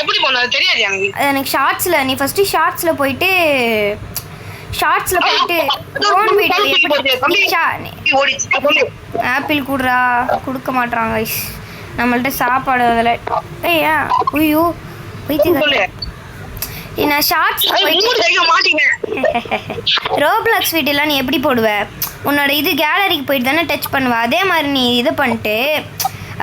எப்படி பண்ணது தெரியாது எனக்கு ஷார்ட்ஸ்ல நீ ஃபர்ஸ்ட் ஷார்ட்ஸ்ல போயிட்டு ட்ரோன் வீடியோ ஆப்பிள் கூடுறா கொடுக்க மாட்டாங்க நம்மள்ட்ட சாப்பாடு அதில் ஐயா ஐயோ நான் ஷார்ட்ஸ் ரோப்ளாக்ஸ் வீடியோலாம் நீ எப்படி போடுவ உன்னோட இது கேலரிக்கு போயிட்டு தானே டச் பண்ணுவ அதே மாதிரி நீ இது பண்ணிட்டு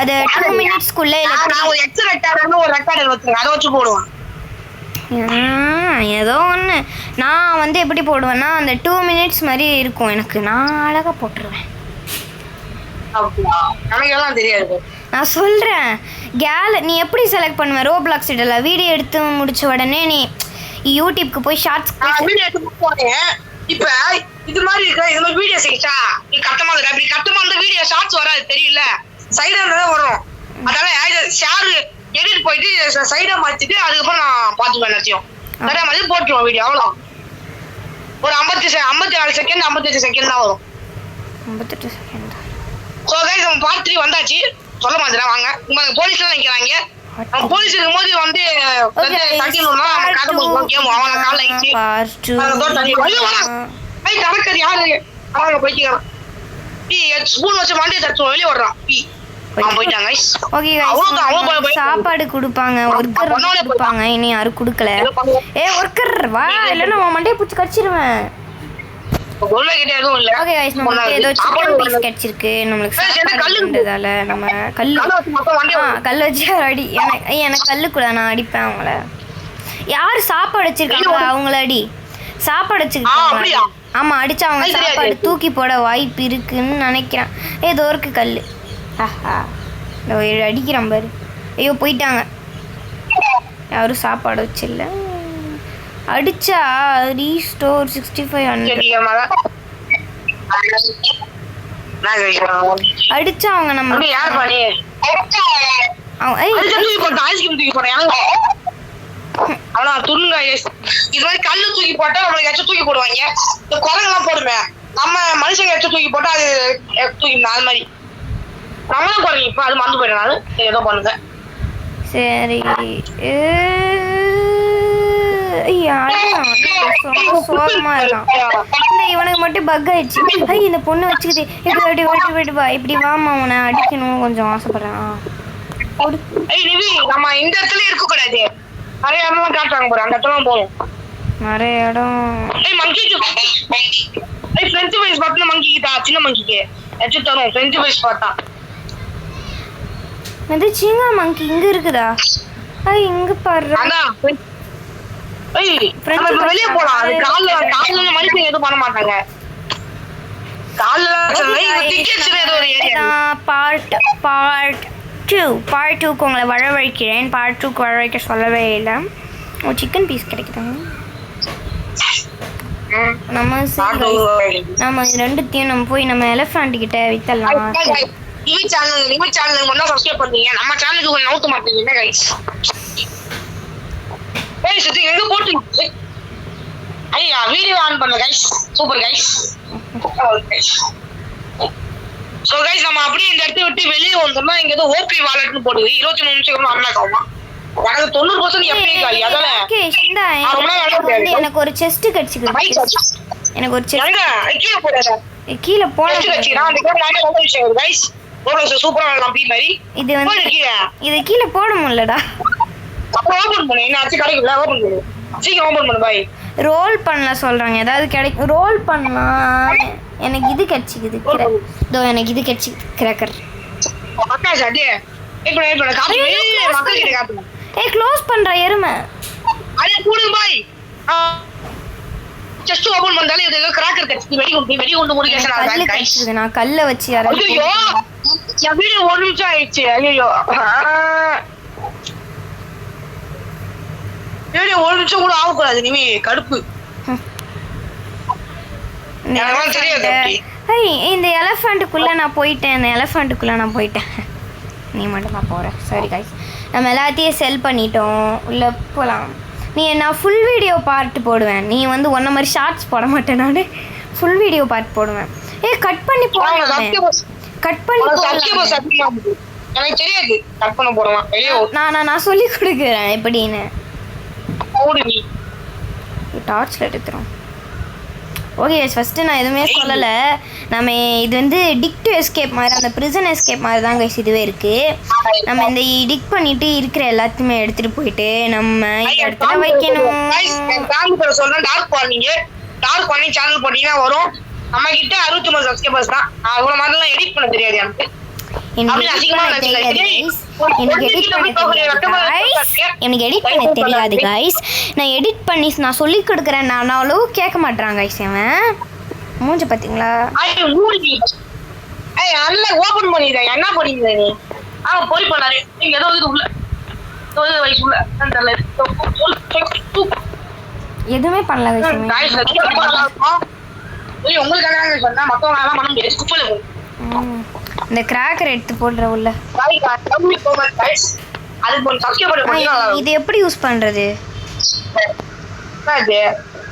அது 2 மினிட்ஸ்க்குள்ளே ஏதோ ஒன்று நான் வந்து எப்படி போடுவேன்னா அந்த 2 மினிட்ஸ் மாதிரி இருக்கும் எனக்கு நான் அழகாக போட்டுருவேன் நான் சொல்கிறேன் நீ எப்படி செலக்ட் பண்ணுவேன் ரோப்ளாக்ஸ் வீடியோவில் வீடியோ எடுத்து முடிச்ச உடனே நீ யூடியூப்க்கு போய் ஷார்ட்ஸ் இப்ப இது மாதிரி இருக்க இது மாதிரி வீடியோ செய்யச்சா நீ கட்டமா இருக்க அப்படி கட்டமா அந்த வீடியோ ஷார்ட்ஸ் வராது தெரியல சைடா தான் வரும் அதனால ஷேர் எடிட் போயிட்டு சைடா மாத்திட்டு அதுக்கப்புறம் நான் பாத்துப்பேன் எல்லாத்தையும் நிறைய மாதிரி போட்டுருவோம் வீடியோ அவ்வளோ ஒரு 54 செகண்ட் 58 செகண்ட் தான் வரும் 58 செகண்ட் ஸோ கைஸ் நம்ம பார்ட் 3 வந்தாச்சு சொல்ல மாட்டேன் வாங்க போலீஸ்லாம் நிற்கிறாங்க போலீஸ் இருக்கும்போது வந்து தட்டிடணும்னா நம்ம கதை முடிக்கும் கேம் அவங்க கால் ஆயிடுச்சு கணக்கது யாரு அவங்க போய்க்கலாம் ஸ்பூன் வச்சு வண்டியை தச்சு வெளியே விடுறான் சாப்பாடு கொடுப்பாங்க ஒர்க்கர் கொடுப்பாங்க இனி யாரும் கொடுக்கல ஒர்க்கர் வா இல்லைன்னா உன் மண்டையை பிடிச்சி கடிச்சிருவேன் கல் வச்சு அடி எனக்கு கல்லு கூட நான் அடிப்பேன் அவங்கள யாரு சாப்பாடு வச்சிருக்காங்க அவங்கள அடி சாப்பாடு வச்சிருக்காங்க ஆமா அடிச்சா அவங்க சாப்பாடு தூக்கி போட வாய்ப்பு இருக்குன்னு நினைக்கிறேன் ஏதோ இருக்கு கல்லு அடிக்கிறான் பாரு ஐயோ போயிட்டாங்க யாரும் சாப்பாடு வச்சில்ல அடிச்சா ரீஸ்டோர் 6500 அடிச்சா அவங்க நம்ம துருங்க இது மாதிரி கல்லு தூக்கி போட்டா நம்மளுக்கு எச்ச தூக்கி போடுவாங்க இந்த குரங்கெல்லாம் போடுமே நம்ம மனுஷங்க எச்ச தூக்கி போட்டா அது தூக்கி அது மாதிரி நம்மளும் குறையும் இப்ப அது மறந்து போயிடுறாரு ஏதோ பண்ணுங்க சரி சோகமா இருக்கான் இவனுக்கு மட்டும் பக் ஆயிடுச்சு இந்த பொண்ணு வச்சுக்கிது இப்படி வாமா உன அடிக்கணும் கொஞ்சம் ஆசைப்படுறேன் நம்ம இந்த இடத்துல இருக்க கூடாது நிறைய இடம்லாம் காட்டுறாங்க போறோம் அந்த இடத்துல போகும் நிறைய இடம் மங்கிக்கு ஃப்ரெஞ்சு வைஸ் பார்த்தா மங்கிக்கு தான் சின்ன மங்கிக்கு எச்சு தரும் ஃப்ரெஞ்சு வைஸ் பார்த்தா அது சின்ன மங்கி இங்க இருக்குதா இங்க பாரு வெளியே போலாம் அது கால்ல மனுஷங்க எதுவும் பண்ண மாட்டாங்க பார்ட் 2 உங்களை வரவழைக்கிறேன் பார்ட் 2 வரவழைக்க சொல்லவே இல்லை ஒரு சிக்கன் பீஸ் கிடைக்குதாங்க நம்ம ரெண்டுத்தையும் நம்ம போய் நம்ம எலிஃபண்ட் கிட்ட வித்தலாம் சேனல் மட்டும் சப்ஸ்கிரைப் பண்ணுங்க நம்ம சேனலுக்கு கொஞ்சம் நவுத்த மாட்டீங்க கைஸ் எங்க போட்டு ஐயா வீடியோ ஆன் பண்ணல guys super guys so guys நம்ம அப்படியே இந்த இடத்தை விட்டு வெளியே வந்தோம்னா இங்க ஏதோ ஓபி வாலெட்னு போடுது 23 நிமிஷம் அன்லாக் ஆகும் எனக்கு 90% எப்படி காய் அதனால எனக்கு ஒரு செஸ்ட் கிடைச்சிருக்கு எனக்கு ஒரு செஸ்ட் கீழ போடாத கீழ போட நான் அந்த கேம் விஷயம் கைஸ் ஓரளவு சூப்பரா நம்பி மாதிரி இது வந்து இது கீழ போட முடியலடா ஓபன் பண்ணு என்ன ஆச்சு கிடைக்கல ஓபன் பண்ணு சீக்கிரம் ஓபன் பண்ணு பாய் ரோல் பண்ணல சொல்றாங்க ஏதாவது கிடைக்கும் ரோல் பண்ணலாம் எனக்கு இது கிடைச்சிக்குது இதோ எனக்கு இது கிடைச்சி கிராக்கர் அக்கா சாடி இப்போ காப்பி மக்கள் கிட்ட காப்பி க்ளோஸ் பண்ற எருமை அட கூடு பாய் ஜஸ்ட் ஓபன் பண்ணாலே இது கிராக்கர் கிடைச்சி வெடி கொண்டு முடிக்கேஷன் ஆகுது கைஸ் நான் கல்ல வச்சு ஐயோ என் வீடியோ 1 நிமிஷம் ஆயிடுச்சு ஐயோ வீடியோ 1 நிமிஷம் கூட ஆகக்கூடாது இனிமே கடுப்பு இந்த எலிஃபண்ட்டுக்குள்ள நான் போயிட்டேன் நீ மட்டும் தான் போற சரி கைஸ் நம்ம எல்லாத்தையும் செல் பண்ணிட்டோம் உள்ள போகலாம் நான் ஃபுல் வீடியோ பார்ட் போடுவேன் நீ வந்து ஒன்ன மாதிரி ஷார்ட்ஸ் போட மாட்டேன் நான் ஃபுல் வீடியோ பார்ட் போடுவேன் கட் பண்ணி போடுவேன் எனக்கு தெரியாது கட் பண்ண போறோம் வெளியே நான் சொல்லி கொடுக்குறேன் எப்படின்னு. ஓடு நீ டார்ச் லைட் எடுத்துரும். ஓகே ஃபஸ்ட்டு நான் எதுவுமே சொல்லலை. நம்ம இது வந்து டிக் டு எஸ்கேப் மாதிரி, அந்த ப்ரிசன் எஸ்கேப் மாதிரி தான் கைஸ் இதுவே இருக்குது. நம்ம இந்த டிக் பண்ணிட்டு இருக்கிற எல்லாத்தையுமே எடுத்துகிட்டு போயிட்டு நம்ம இடத்துல வைக்கணும். சொல்கிறேன் டார்க் வார்னிங் சேனல் போட்டிங்கன்னா வரும். நம்ம கிட்ட 69 சப்ஸ்கிரைபர்ஸ் தான். அவ்வளோ மாதிரிலாம் எடிட் பண்ண தெரியாது எனக்கு எடிட் பண்ண தெரியாது கைஸ். நான் எடிட் பண்ணி நான் சொல்லி கொடுக்குறேன். நானாலும் கேட்க மாட்டேறான் கைஸ். அவன் மூஞ்ச பார்த்தீங்களா? ஓபன் பண்ணிடுறேன். என்ன பண்ணிடுற நீ? போய் பண்ணாரு நீங்க ஏதோ இது உள்ள வயசுல எதுவுமே பண்ணல கைஸ். உங்களுக்காக சொன்னா மத்தவங்க எல்லாம் பண்ண முடியாது. குப்பையில போய் இந்த கிராக்கர் எடுத்து போடுற உள்ள. இது எப்படி யூஸ் பண்றது?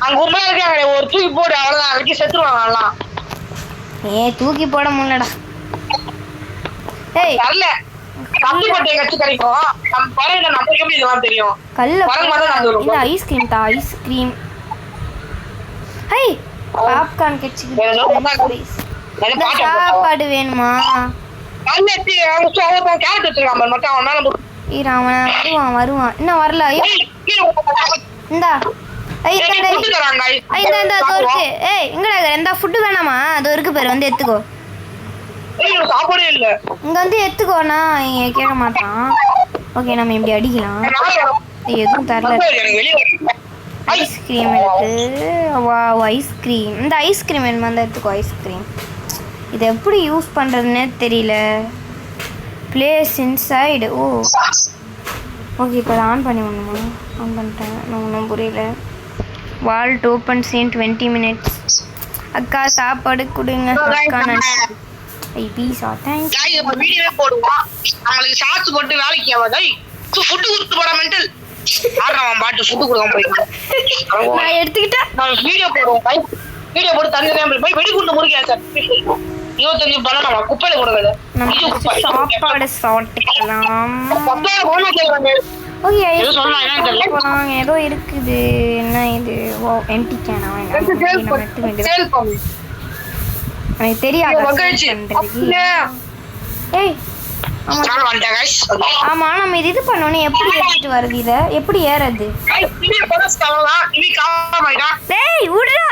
அங்க உண்மையா இருக்காங்க. ஒரு தூக்கி போடு அவ்வளவுதான். வச்சு செத்துருவாங்க எல்லாம். தூக்கி போட முடியலடா. ஏய் வரல கம்பி போட்டு கட்சி கிடைக்கும். நம்ம பரவாயில்ல நமக்கு எப்படி இதெல்லாம் தெரியும். கல்ல இல்ல ஐஸ்கிரீம் தா ஐஸ்கிரீம். ஹே பாப்கார்ன் கட்சி சாப்பாடு வேணுமா? வருவான் இன்னும் வரல. இந்தா எங்கடா ஃபுட்டு வேணாமா? அது இருக்கு பேர் வந்து எடுத்துக்கோ. இங்க வந்து எடுத்துக்கோனா இங்க கேட்க மாட்டான். ஓகே நம்ம இப்படி அடிக்கலாம். எதுவும் தரல. ஐஸ்கிரீம் இருக்கு. வா ஐஸ்கிரீம். இந்த ஐஸ்கிரீம் வேணுமா? வந்து எடுத்துக்கோ ஐஸ்கிரீம். இது எப்படி யூஸ் பண்ணுறதுன்னே தெரியல. Place inside. ஓ ஓகே இப்போ அதை ஆன் பண்ணி ஒன்றுமா? ஆன் பண்ணிட்டேன். நான் ஒன்றும் புரியல. Vault open scene 20 minutes. அக்கா சாப்பாடு கொடுங்க அக்கா. ஐ பீஸா தேங்க்ஸ். வீடியோவே போடுவோம். நம்மளுக்கு ஷார்ட்ஸ் போட்டு வேலைக்கு ஆகாது. ஃபுட் கொடுத்து போட மெண்டல். பாட்டு ஃபுட் கொடுக்க போயிருக்கேன். நான் எடுத்துக்கிட்டேன். நான் வீடியோ போடுவோம். வீடியோ போட்டு தண்ணி போய் வெடிகுண்டு முறுக்கேன் சார். 25 பணம் நம்ம குப்பையில கொடுக்குது. சாப்பாடு சாப்பிட்டுக்கலாம். ஏதோ இருக்குது. என்ன இது? ஓ எம்டி கேனா? எனக்கு தெரியாது. ஏய் ஆமா நம்ம இது பண்ணோன்னே எப்படி எடுத்துட்டு வருது? இதை எப்படி ஏறது? டேய் விடுடா.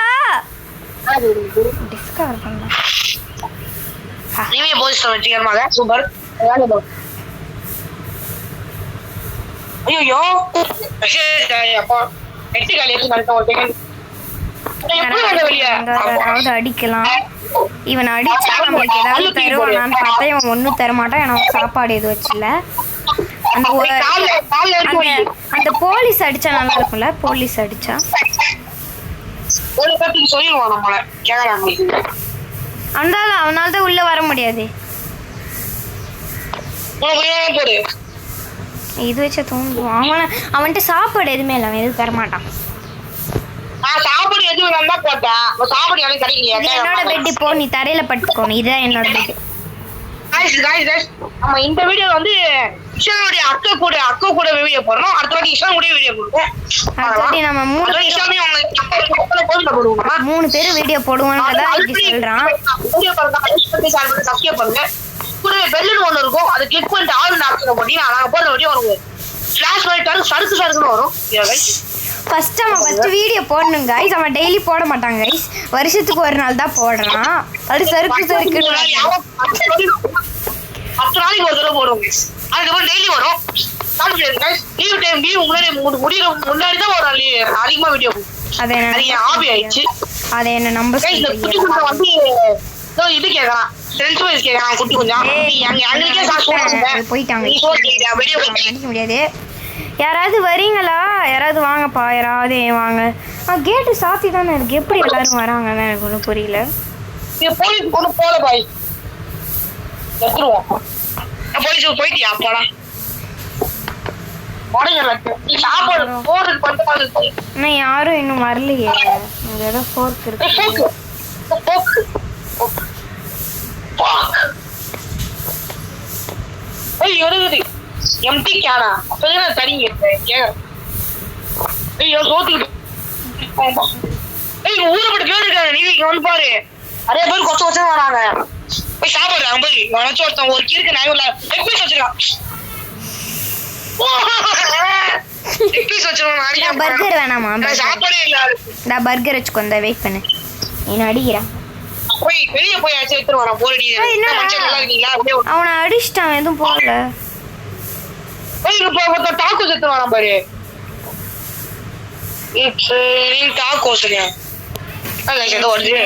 டிஸ்கவர் பண்ண நீவே போஸ்ட் வெற்றிகரமாக சூப்பர். ஐயோ அப்பா நெட் காலி எடுத்து நடக்க ஒரு செகண்ட் அடிக்கலாம். இவன் அடிச்சா நம்மளுக்கு ஏதாவது தருவானான்னு பார்த்தா இவன் ஒன்றும் தரமாட்டான். எனக்கு சாப்பாடு எதுவும் வச்சுல. அந்த போலீஸ் அடிச்சா நல்லா இருக்கும்ல? போலீஸ் அடிச்சா அவனால தான் உள்ள வர முடியாது. இது வச்ச தூங்குவான். அவன்கிட்ட சாப்பாடு எதுவுமே இல்லை. அவன் எதுவும் தரமாட்டான். என்னோட பெட் இப்போ நீ தரையில படுத்துக்கோணும். இதுதான் என்னோட பெட். நம்ம இந்த வீடியோ வந்து இஷானுடைய அக்கா கூட வீடியோ போடுறோம். அடுத்த வாட்டி இஷான் கூட வீடியோ போடுவோம். அடுத்து நம்ம மூணு பேர் வீடியோ போடுவோம்ன்றத இப்படி சொல்றான். சப்ஸ்கிரைப் பண்ணுங்க. கூட பெல்லுன்னு ஒண்ணு இருக்கும். அதை கிளிக் பண்ணிட்டு ஆல் ஆப்ஷன் போட்டீங்கன்னா நாங்க போடுற வீடியோ வரும். ஃபிளாஷ் லைட் சறுக்குன்னு வரும். ஃபர்ஸ்ட் வீடியோ போடணும் கைஸ். அவன் டெய்லி போட மாட்டாங்க கைஸ். வருஷத்துக்கு ஒரு நாள் தான் போடுறான். அது சறுக்கு 10 நாளைக்கு ஒரு தடவை போடுவோம். அதுக்கப்புறம் டெய்லி வரும். லீவ் டைம் முன்னாடி தான் ஒரு அதிகமா வீடியோ. அது ஹாபி ஆயிடுச்சு. அதை என்ன நம்ப வந்து இது கேட்கறான். ஃப்ரெண்ட்ஸ் வைஸ் கேட்கறான். குட்டி கொஞ்சம் போயிட்டாங்க. அடிக்க முடியாது. யாராவது வரீங்களா? யாராவது வாங்கப்பா. யாராவது வாங்க. கேட்டு சாத்தி தானே இருக்கு. எப்படி எல்லாரும் வராங்கன்னு எனக்கு ஒன்றும் புரியல. போலீஸ் கொண்டு போல பாய் போலீஸ் போயிட்டியா? அப்பாடா யாரும் இன்னும் வரலையே. ஏதோ ஃபோர்க் இருக்கு. வருது எம்டி கேனா அப்பதான் தனிங்க ஐயோ சோத்துக்கிட்டு ஏய் ஊரப்பட்ட பேர் இருக்காங்க நீ இங்க வந்து பாரு நிறைய பேர் கொச்ச கொச்சம் வராங்க போய் சாப்பிடுறாங்க போய் வளர்ச்சி ஒருத்தன் ஒரு கீருக்கு நாயுள்ள எக்பீஸ் வச்சிருக்கான் எக்பீஸ் வச்சிருக்கான் பர்கர் வேணாமா சாப்பாடே இல்ல நான் பர்கர் வச்சுக்கோ இந்த வெயிட் பண்ணு நீ அடிக்கிறா போய் வெளிய போய் ஆச்சு எடுத்துட்டு வரேன் போர் அடி மனுஷன் நல்லா இருக்கீங்களா அவனை அடிச்சிட்டான் எதுவும் போகல போய் இப்போ டாக்கோஸ் எடுத்துட்டு வரேன் பாரு நீ டாக்கோஸ் அல்ல ஏதோ வருது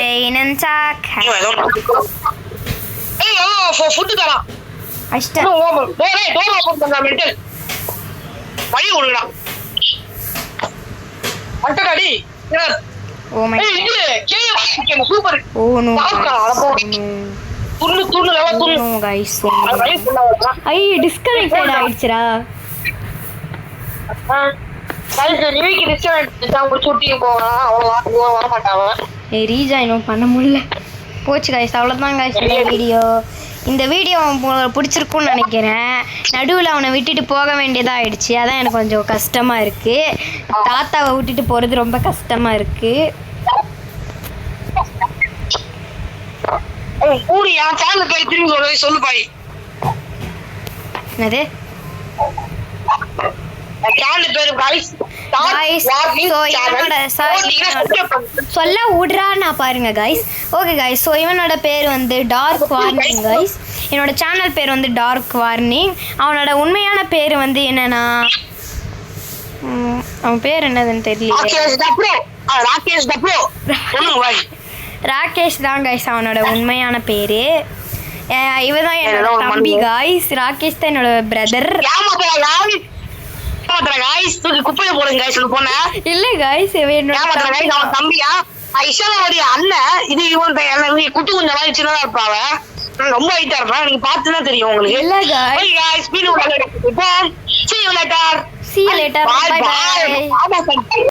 ஃபுட் தரா அஷ்ட டோர் ஓபன் பண்ணா மெண்டல் வழி விடுடா அட்டடாடி ஓ மை இது கேம் சூப்பர் ஓ நோ துண்ணு துண்ணு லவ துண்ணு நோ गाइस ஐ டிஸ்கனெக்டட் ஆயிடுச்சுடா गाइस ரிவிக்கு டிஸ்கனெக்ட் தான் ஒரு சுட்டி போறான் அவ்வளவு வர மாட்டாங்க ஏய் ரீஜாயின் பண்ண முடியல போச்சு गाइस அவ்வளவுதான் गाइस இந்த வீடியோ உங்களுக்கு பிடிச்சிருக்கும்னு நினைக்கிறேன் நடுவில் அவனை விட்டுட்டு போக வேண்டியதாக ஆயிடுச்சு அதான் எனக்கு கொஞ்சம் கஷ்டமாக இருக்குது தாத்தாவை விட்டுட்டு போகிறது ரொம்ப கஷ்டமாக இருக்குது சொல்லு பாய் என்னது சொல்ல விடுறா நான் பாருங்க கைஸ் ஓகே கைஸ் ஸோ இவனோட பேர் வந்து டார்க் வார்னிங் கைஸ் என்னோட சேனல் பேர் வந்து டார்க் வார்னிங் அவனோட உண்மையான பேர் வந்து என்னன்னா அவன் பேர் என்னதுன்னு தெரியல ராகேஷ் தான் கைஸ் அவனோட உண்மையான பேர் இவதான் என்னோட தம்பி கைஸ் ராகேஷ் தான் என்னோட பிரதர் குப்பையில போடுங்க गाइस இது போன இல்ல गाइस அவன் தம்பியா ஐஷாவோட அண்ணன் இது இவன் குட்டி கொஞ்சம் மாதிரி சின்னதா இருப்பாவ ரொம்ப ஹைட்டா இருப்பான் நீங்க பார்த்துனா தெரியும் உங்களுக்கு இல்ல guys see you later bye bye